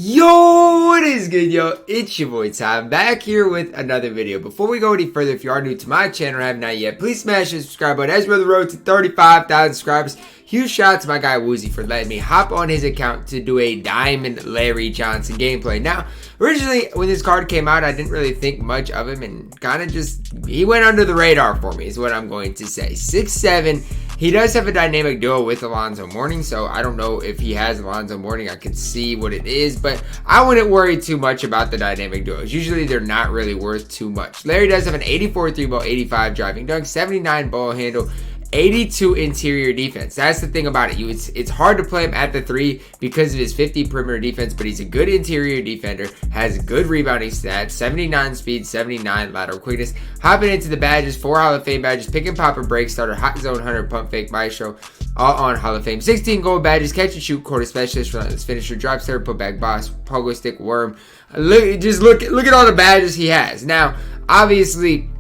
Yo, what is good, yo? It's your boy Tom, back here with another video. Before we go any further, if you are new to my channel and have not yet, please smash the subscribe button as we're on the road to 35,000 subscribers. Huge shout out to my guy Woozy for letting me hop on his account to do a Diamond Larry Johnson gameplay. Now, originally, when this card came out, I didn't really think much of him and kind of just, he went under the radar for me is what I'm going to say. 6'7". He does have a dynamic duo with Alonzo Mourning, so I don't know if he has Alonzo Mourning. I could see what it is, but I wouldn't worry too much about the dynamic duos. Usually, they're not really worth too much. Larry does have an 84 3-ball, 85 driving dunk, 79 ball handle, 82 interior defense. That's the thing about it. It's hard to play him at the 3 because of his 50 perimeter defense, but he's a good interior defender, has good rebounding stats, 79 speed, 79 lateral quickness. Hopping into the badges, 4 Hall of Fame badges, pick and pop and break starter, hot zone hunter, pump fake maestro, all on Hall of Fame. 16 gold badges, catch and shoot, quarter specialist, relentless finisher, drop step, put back boss, pogo stick, worm. Look at all the badges he has. Now, obviously,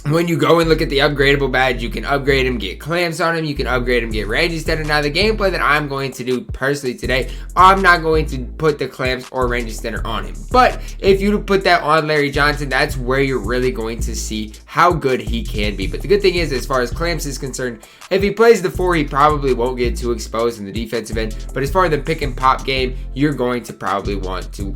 when you go and look at the upgradable badge, you can upgrade him, get clamps on him, you can upgrade him, get range extender. Now, the gameplay that I'm going to do personally today, I'm not going to put the clamps or range extender on him. But if you put that on Larry Johnson, that's where you're really going to see how good he can be. But the good thing is, as far as clamps is concerned, if he plays the 4, he probably won't get too exposed in the defensive end. But as far as the pick and pop game, you're going to probably want to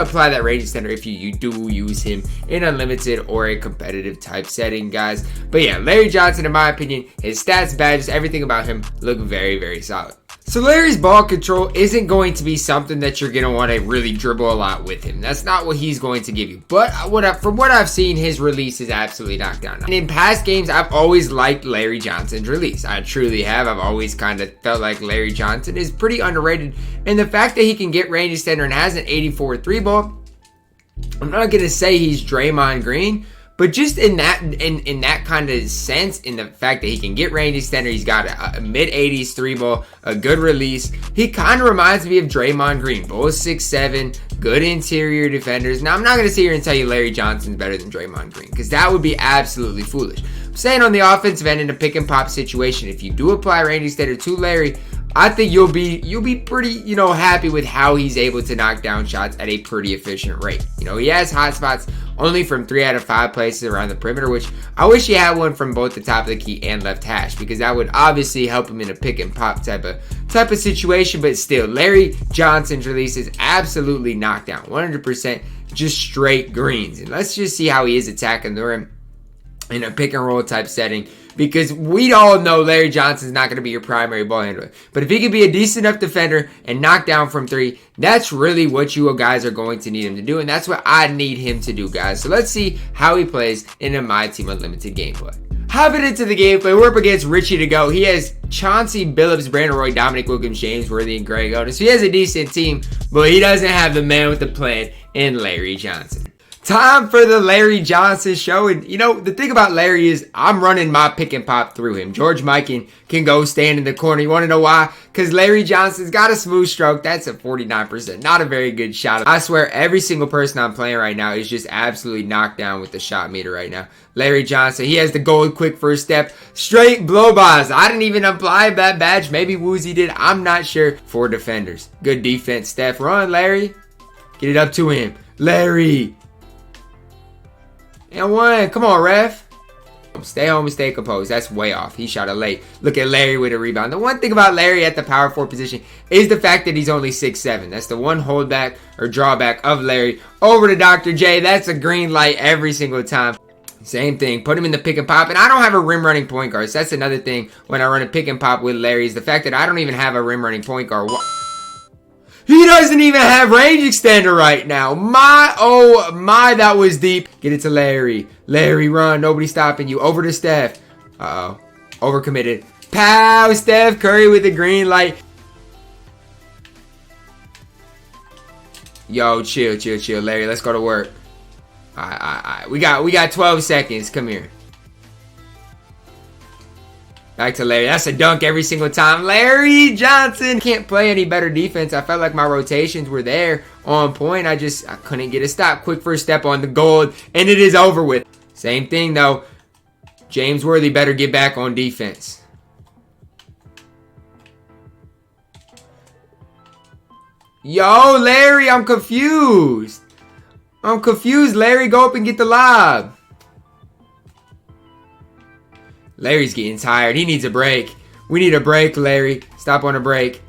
apply that range extender if you do use him in unlimited or a competitive type setting, guys. But yeah, Larry Johnson, in my opinion, his stats, badges, everything about him look very, very solid. So Larry's ball control isn't going to be something that you're going to want to really dribble a lot with him. That's not what he's going to give you. But from what I've seen, his release is absolutely knocked down. And in past games, I've always liked Larry Johnson's release. I truly have. I've always kind of felt like Larry Johnson is pretty underrated. And the fact that he can get range extender and has an 84 3-ball, I'm not going to say he's Draymond Green, but just in that kind of sense, in the fact that he can get range extender, he's got a mid-80s 3-ball, a good release. He kind of reminds me of Draymond Green. Both 6'7", good interior defenders. Now, I'm not going to sit here and tell you Larry Johnson's better than Draymond Green, because that would be absolutely foolish. I'm saying on the offensive end in a pick and pop situation, if you do apply range extender to Larry, I think you'll be pretty, happy with how he's able to knock down shots at a pretty efficient rate. He has hot spots only from 3 out of 5 places around the perimeter, which I wish he had one from both the top of the key and left hash, because that would obviously help him in a pick and pop type of situation. But still, Larry Johnson's release is absolutely knocked down, 100% just straight greens. And let's just see how he is attacking the rim in a pick and roll type setting, because we all know Larry Johnson's not going to be your primary ball handler. But if he can be a decent enough defender and knock down from 3, that's really what you guys are going to need him to do. And that's what I need him to do, guys. So let's see how he plays in a MyTEAM Unlimited gameplay. Hopping into the gameplay, we're up against Richie to go. He has Chauncey Billups, Brandon Roy, Dominic Wilkins, James Worthy, and Greg Oden. So he has a decent team, but he doesn't have the man with the plan in Larry Johnson. Time for the Larry Johnson show. And the thing about Larry is I'm running my pick and pop through him. George Mikan can go stand in the corner. You want to know why? Because Larry Johnson's got a smooth stroke. That's a 49%. Not a very good shot. I swear every single person I'm playing right now is just absolutely knocked down with the shot meter right now. Larry Johnson, he has the gold quick first step. Straight blow-bys. I didn't even apply that badge. Maybe Woozy did. I'm not sure. 4 defenders. Good defense, Steph. Run, Larry. Get it up to him. Larry. And 1. Come on, ref. Stay home and stay composed. That's way off. He shot it late. Look at Larry with a rebound. The one thing about Larry at the power forward position is the fact that he's only 6'7". That's the one holdback or drawback of Larry. Over to Dr. J. That's a green light every single time. Same thing. Put him in the pick and pop. And I don't have a rim running point guard. So that's another thing when I run a pick and pop with Larry is the fact that I don't even have a rim running point guard. He doesn't even have range extender right now. Oh my, that was deep. Get it to Larry. Larry, run. Nobody's stopping you. Over to Steph. Uh-oh. Overcommitted. Pow! Steph Curry with the green light. Yo, chill. Larry, let's go to work. Alright. We got 12 seconds. Come here. Back to Larry. That's a dunk every single time. Larry Johnson can't play any better defense. I felt like my rotations were there on point. I couldn't get a stop. Quick first step on the gold, and it is over with. Same thing, though. James Worthy better get back on defense. Yo, Larry, I'm confused. I'm confused, Larry. Go up and get the lob. Larry's getting tired. He needs a break. We need a break, Larry. Stop on a break.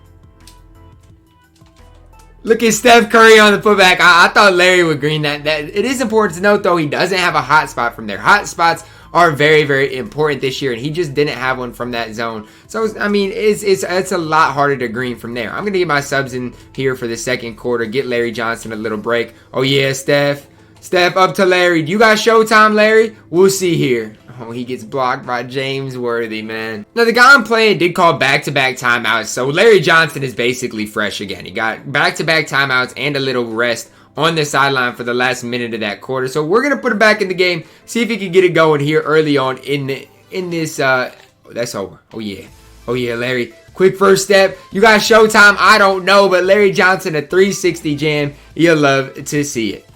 Look at Steph Curry on the putback. I thought Larry would green that. It is important to note, though, he doesn't have a hot spot from there. Hot spots are very, very important this year, and he just didn't have one from that zone. So, I mean, it's a lot harder to green from there. I'm going to get my subs in here for the second quarter. Get Larry Johnson a little break. Oh, yeah, Steph. Steph up to Larry. You got showtime, Larry? We'll see here. Oh, he gets blocked by James Worthy, man. Now, the guy I'm playing did call back-to-back timeouts, so Larry Johnson is basically fresh again. He got back-to-back timeouts and a little rest on the sideline for the last minute of that quarter. So we're going to put him back in the game, see if he can get it going here early on in this. That's over. Oh, yeah. Oh, yeah, Larry. Quick first step. You got showtime? I don't know, but Larry Johnson, a 360 jam. You'll love to see it.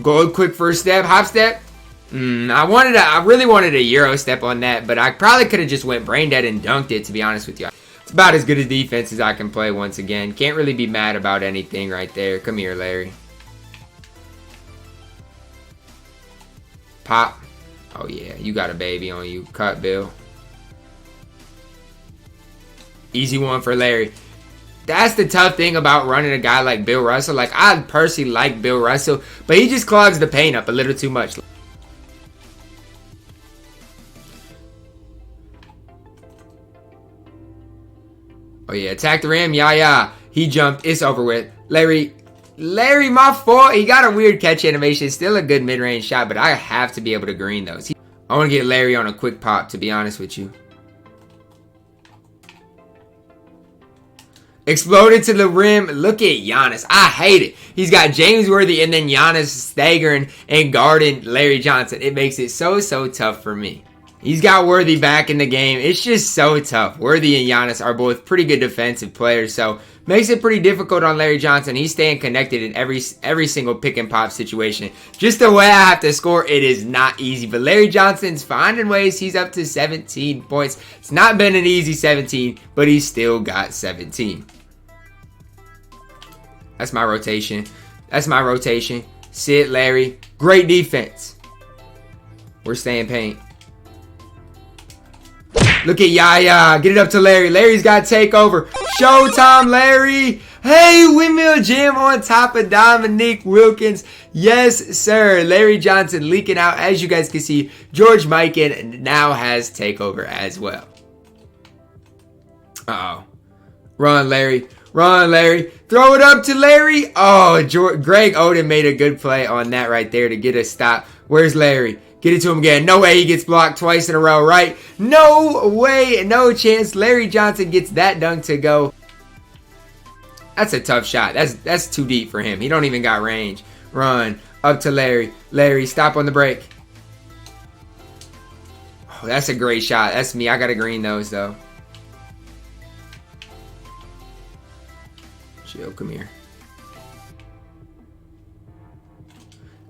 Go quick first step. Hop step. I really wanted a Euro step on that, but I probably could have just went brain dead and dunked it, to be honest with you. It's about as good a defense as I can play once again. Can't really be mad about anything right there. Come here, Larry. Pop. Oh, yeah. You got a baby on you. Cut, Bill. Easy one for Larry. That's the tough thing about running a guy like Bill Russell. Like, I personally like Bill Russell, but he just clogs the paint up a little too much. Oh, yeah. Attack the rim. Yeah. He jumped. It's over with. Larry, my fault. He got a weird catch animation. Still a good mid-range shot, but I have to be able to green those. I want to get Larry on a quick pop, to be honest with you. Exploded to the rim. Look at Giannis. I hate it. He's got James Worthy and then Giannis staggering and guarding Larry Johnson. It makes it so tough for me. He's got Worthy back in the game. It's just so tough. Worthy and Giannis are both pretty good defensive players, so makes it pretty difficult on Larry Johnson. He's staying connected in every single pick and pop situation. Just the way I have to score, it is not easy. But Larry Johnson's finding ways. He's up to 17 points. It's not been an easy 17, but he's still got 17. That's my rotation. Sit, Larry. Great defense. We're staying paint. Look at Yaya. Get it up to Larry. Larry's got takeover. Showtime, Larry. Hey, windmill jam on top of Dominique Wilkins. Yes, sir. Larry Johnson leaking out. As you guys can see, George Mikan now has takeover as well. Uh-oh. Run, Larry. Throw it up to Larry. Oh, Greg Oden made a good play on that right there to get a stop. Where's Larry? Get it to him again. No way he gets blocked twice in a row, right? No way. No chance. Larry Johnson gets that dunk to go. That's a tough shot. That's too deep for him. He don't even got range. Run. Up to Larry. Larry, stop on the break. Oh, that's a great shot. That's me. I got to green those, though. Chill, come here.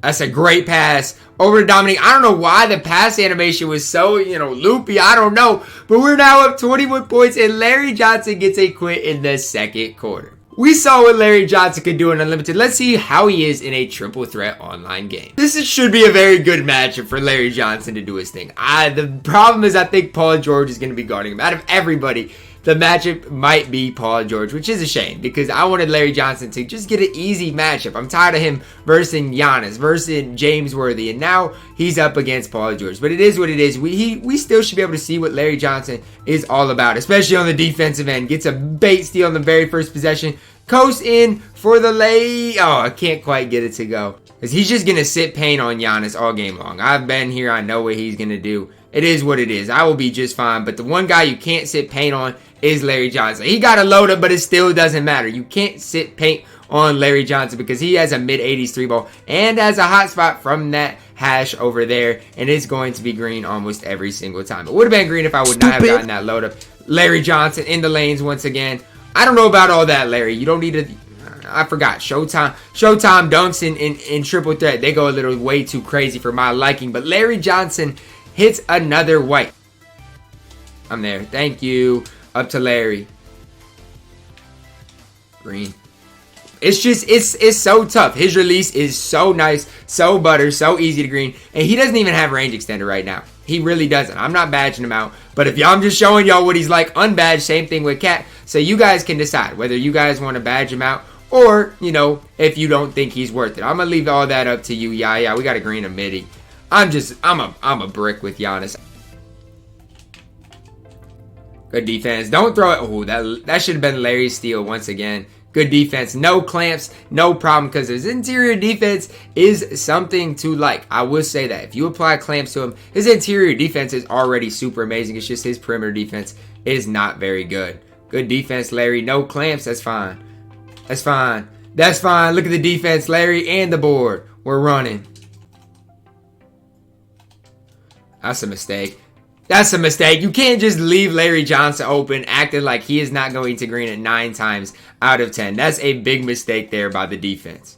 That's a great pass over to Dominique. I don't know why the pass animation was so, loopy. I don't know. But we're now up 21 points, and Larry Johnson gets a quit in the second quarter. We saw what Larry Johnson could do in Unlimited. Let's see how he is in a triple threat online game. This should be a very good matchup for Larry Johnson to do his thing. The problem is I think Paul George is going to be guarding him. Out of everybody, the matchup might be Paul George, which is a shame because I wanted Larry Johnson to just get an easy matchup. I'm tired of him versus Giannis, versus James Worthy, and now he's up against Paul George. But it is what it is. We still should be able to see what Larry Johnson is all about, especially on the defensive end. Gets a bait steal on the very first possession. Coast in for the lay. Oh, I can't quite get it to go. Because he's just going to sit paint on Giannis all game long. I've been here. I know what he's going to do. It is what it is. I will be just fine. But the one guy you can't sit paint on is Larry Johnson. He got a load up, but it still doesn't matter. You can't sit paint on Larry Johnson because he has a mid-80s 3-ball and has a hot spot from that hash over there. And it's going to be green almost every single time. It would have been green if I would not have gotten that load up. Larry Johnson in the lanes once again. I don't know about all that, Larry. You don't need to... I forgot. Showtime dunks in triple threat. They go a little way too crazy for my liking. But Larry Johnson hits another white. I'm there. Thank you. Up to Larry. Green. It's just, it's so tough. His release is so nice, so butter, so easy to green. And he doesn't even have range extender right now. He really doesn't. I'm not badging him out. But if I'm just showing y'all what he's like unbadged, same thing with Cat. So you guys can decide whether you guys want to badge him out or, you know, if you don't think he's worth it. I'm going to leave all that up to you. Yeah, we got to green a midi. I'm a brick with Giannis. Good defense. Don't throw it. Oh, that should have been Larry's steal once again. Good defense. No clamps. No problem because his interior defense is something to like. I will say that. If you apply clamps to him, his interior defense is already super amazing. It's just his perimeter defense is not very good. Good defense, Larry. No clamps. That's fine. That's fine. That's fine. Look at the defense, Larry, and the board. We're running. That's a mistake. That's a mistake. You can't just leave Larry Johnson open acting like he is not going to green it 9 times out of 10. That's a big mistake there by the defense.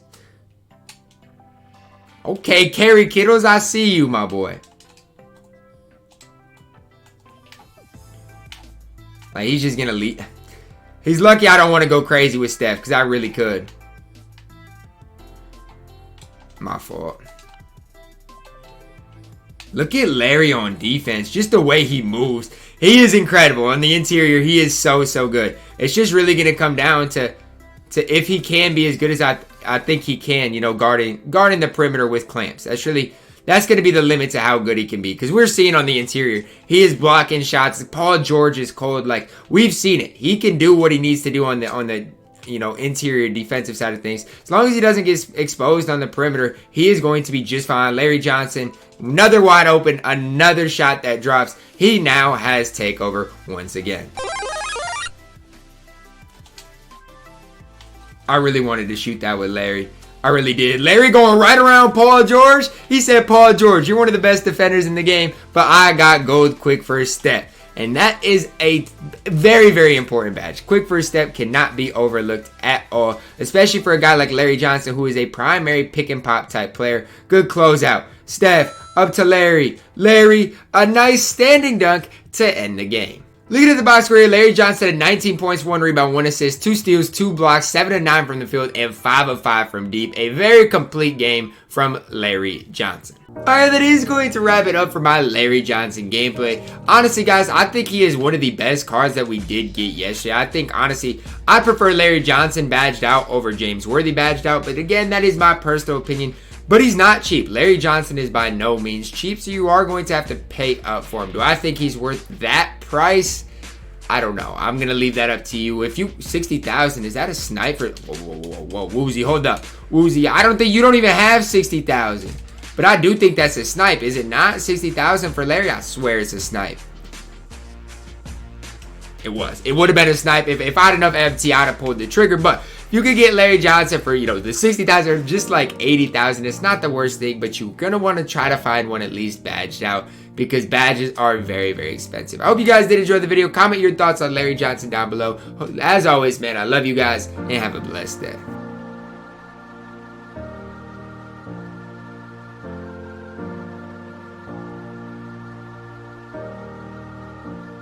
Okay, Kerry Kittles, I see you, my boy. Like, he's just going to lead. He's lucky I don't want to go crazy with Steph because I really could. My fault. Look at Larry on defense. Just the way he moves. He is incredible. On the interior, he is so good. It's just really going to come down to if he can be as good as I think he can, you know, guarding the perimeter with clamps. That's going to be the limit to how good he can be. Because we're seeing on the interior, he is blocking shots. Paul George is cold. Like, we've seen it. He can do what he needs to do on the you know, interior defensive side of things. As long as he doesn't get exposed on the perimeter, he is going to be just fine. Larry Johnson, another wide open, another shot that drops. He now has takeover once again. I really wanted to shoot that with Larry. I really did. Larry going right around Paul George. He said, Paul George, you're one of the best defenders in the game, but I got gold quick first step. And that is a very important badge. Quick first step cannot be overlooked at all, especially for a guy like Larry Johnson, who is a primary pick and pop type player. Good closeout. Steph up to Larry. Larry, a nice standing dunk to end the game. Lead of the box score, Larry Johnson had 19 points, 1 rebound, 1 assist, 2 steals, 2 blocks, 7 of 9 from the field, and 5 of 5 from deep. A very complete game from Larry Johnson. Alright, that is going to wrap it up for my Larry Johnson gameplay. Honestly, guys, I think he is one of the best cards that we did get yesterday. I think, honestly, I prefer Larry Johnson badged out over James Worthy badged out. But again, that is my personal opinion. But he's not cheap. Larry Johnson is by no means cheap, so you are going to have to pay up for him. Do I think he's worth that price? I don't know. I'm going to leave that up to you. If you, 60,000, is that a sniper? Whoa, Woozy, hold up. Woozy, I don't think you don't even have 60,000. But I do think that's a snipe. Is it not 60,000 for Larry? I swear it's a snipe. It was. It would have been a snipe. If I had enough FT, I'd have pulled the trigger. But you could get Larry Johnson for, you know, the 60,000 or just like 80,000. It's not the worst thing, but you're going to want to try to find one at least badged out because badges are very expensive. I hope you guys did enjoy the video. Comment your thoughts on Larry Johnson down below. As always, man, I love you guys and have a blessed day.